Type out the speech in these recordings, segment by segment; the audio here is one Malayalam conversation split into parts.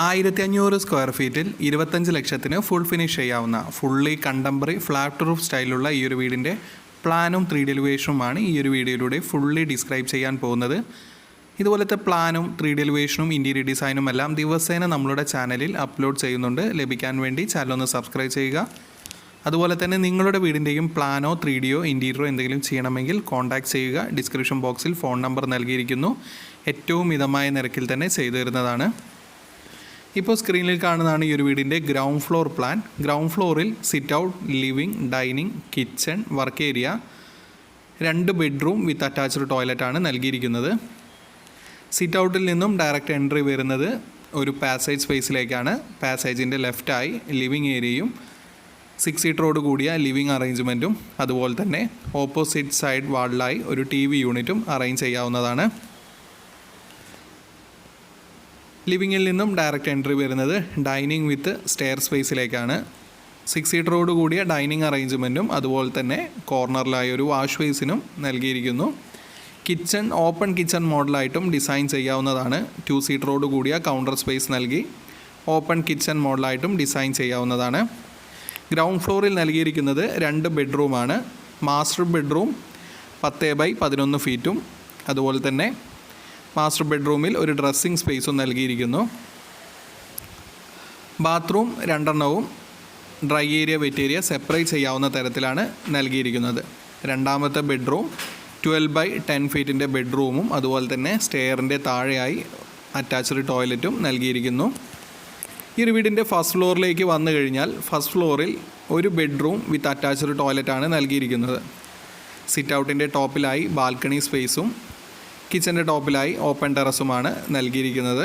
1500 സ്ക്വയർ ഫീറ്റിൽ 25 ലക്ഷത്തിന് ഫുൾ ഫിനിഷ് ചെയ്യാവുന്ന ഫുള്ളി കണ്ടംപററി ഫ്ലാറ്റ് റൂഫ് സ്റ്റൈലുള്ള ഈ ഒരു വീടിൻ്റെ പ്ലാനും 3D എലിവേഷനുമാണ് ഈ ഒരു വീഡിയോയിലൂടെ ഫുള്ളി ഡിസ്ക്രൈബ് ചെയ്യാൻ പോകുന്നത്. ഇതുപോലത്തെ പ്ലാനും 3D എലിവേഷനും ഇൻറ്റീരിയർ ഡിസൈനും എല്ലാം ദിവസേന നമ്മളുടെ ചാനലിൽ അപ്ലോഡ് ചെയ്യുന്നുണ്ട്. ലഭിക്കാൻ വേണ്ടി ചാനൽ ഒന്ന് സബ്സ്ക്രൈബ് ചെയ്യുക. അതുപോലെ തന്നെ നിങ്ങളുടെ വീടിൻ്റെയും പ്ലാനോ 3Dയോ ഇൻറ്റീരിയറോ എന്തെങ്കിലും ചെയ്യണമെങ്കിൽ കോൺടാക്ട് ചെയ്യുക. ഡിസ്ക്രിപ്ഷൻ ബോക്സിൽ ഫോൺ നമ്പർ നൽകിയിരിക്കുന്നു. ഏറ്റവും മിതമായ നിരക്കിൽ തന്നെ ചെയ്തു തരുന്നതാണ്. ഇപ്പോൾ സ്ക്രീനിൽ കാണുന്നതാണ് ഈ ഒരു വീടിൻ്റെ ഗ്രൗണ്ട് ഫ്ലോർ പ്ലാൻ. ഗ്രൗണ്ട് ഫ്ലോറിൽ sit out, living, dining, kitchen, work area, 2 bedroom with attached ടോയ്ലറ്റാണ് നൽകിയിരിക്കുന്നത്. സിറ്റ് ഔട്ടിൽ നിന്നും ഡയറക്റ്റ് എൻട്രി വരുന്നത് ഒരു പാസേജ് സ്പേസിലേക്കാണ്. പാസേജിൻ്റെ ലെഫ്റ്റായി ലിവിംഗ് ഏരിയയും 6 സീറ്ററോട് കൂടിയ ലിവിംഗ് അറേഞ്ച്മെൻറ്റും അതുപോലെ തന്നെ ഓപ്പോസിറ്റ് സൈഡ് വാളിലായി ഒരു TV യൂണിറ്റും അറേഞ്ച് ചെയ്യാവുന്നതാണ്. ലിവിങ്ങിൽ നിന്നും ഡയറക്റ്റ് എൻട്രി വരുന്നത് ഡൈനിങ് വിത്ത് സ്റ്റെയർ സ്പേസിലേക്കാണ്. 6 സീറ്ററോട് കൂടിയ ഡൈനിങ് അറേഞ്ച്മെൻറ്റും അതുപോലെ തന്നെ കോർണറിലായി ഒരു വാഷ് ബേസിനും നൽകിയിരിക്കുന്നു. കിച്ചൺ ഓപ്പൺ കിച്ചൺ മോഡലായിട്ടും ഡിസൈൻ ചെയ്യാവുന്നതാണ്. 2 സീറ്ററോട് കൂടിയ കൗണ്ടർ സ്പേസ് നൽകി ഓപ്പൺ കിച്ചൺ മോഡലായിട്ടും ഡിസൈൻ ചെയ്യാവുന്നതാണ്. ഗ്രൗണ്ട് ഫ്ലോറിൽ നൽകിയിരിക്കുന്നത് 2 ബെഡ്റൂമാണ്. മാസ്റ്റർ ബെഡ്റൂം 10x11 ഫീറ്റും അതുപോലെ തന്നെ മാസ്റ്റർ ബെഡ്റൂമിൽ ഒരു ഡ്രസ്സിംഗ് സ്പേസും നൽകിയിരിക്കുന്നു. ബാത്റൂം 2 എണ്ണവും dry area wet area separate ചെയ്യാവുന്ന തരത്തിലാണ് നൽകിയിരിക്കുന്നത്. രണ്ടാമത്തെ ബെഡ്റൂം 12x10 ഫീറ്റിൻ്റെ ബെഡ്റൂമും അതുപോലെ തന്നെ സ്റ്റെയറിൻ്റെ താഴെയായി അറ്റാച്ച്ഡ് ടോയ്ലറ്റും നൽകിയിരിക്കുന്നു. ഈ ഒരു വീടിൻ്റെ ഫസ്റ്റ് ഫ്ലോറിലേക്ക് വന്നു കഴിഞ്ഞാൽ ഫസ്റ്റ് ഫ്ലോറിൽ ഒരു ബെഡ്റൂം വിത്ത് അറ്റാച്ച്ഡ് ടോയ്ലറ്റാണ് നൽകിയിരിക്കുന്നത്. സിറ്റ് ഔട്ടിൻ്റെ ടോപ്പിലായി ബാൽക്കണി സ്പേസും കിച്ചൻ്റെ ടോപ്പിലായി ഓപ്പൺ ടെറസുമാണ് നൽകിയിരിക്കുന്നത്.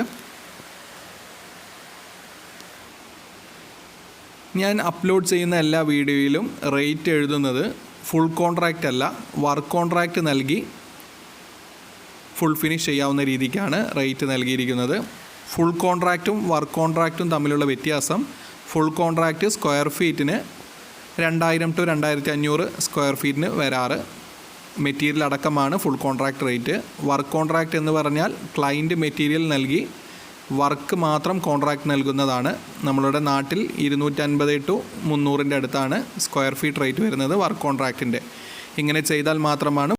ഞാൻ അപ്ലോഡ് ചെയ്യുന്ന എല്ലാ വീഡിയോയിലും റേറ്റ് എഴുതുന്നത് ഫുൾ കോൺട്രാക്റ്റ് അല്ല, വർക്ക് കോൺട്രാക്റ്റ് നൽകി ഫുൾ ഫിനിഷ് ചെയ്യാവുന്ന രീതിക്കാണ് റേറ്റ് നൽകിയിരിക്കുന്നത്. ഫുൾ കോൺട്രാക്റ്റും വർക്ക് കോൺട്രാക്റ്റും തമ്മിലുള്ള വ്യത്യാസം, ഫുൾ കോൺട്രാക്റ്റ് സ്ക്വയർ ഫീറ്റിന് 2000 to 2500 സ്ക്വയർ ഫീറ്റിന് വരാറ്. മെറ്റീരിയൽ അടക്കമാണ് full contract rate. Work contract എന്ന് പറഞ്ഞാൽ ക്ലയൻറ്റ് മെറ്റീരിയൽ നൽകി വർക്ക് മാത്രം കോൺട്രാക്റ്റ് നൽകുന്നതാണ്. നമ്മളുടെ നാട്ടിൽ 250 to 300 അടുത്താണ് സ്ക്വയർ ഫീറ്റ് റേറ്റ് വരുന്നത് വർക്ക് കോൺട്രാക്റ്റിൻ്റെ. ഇങ്ങനെ ചെയ്താൽ മാത്രമാണ്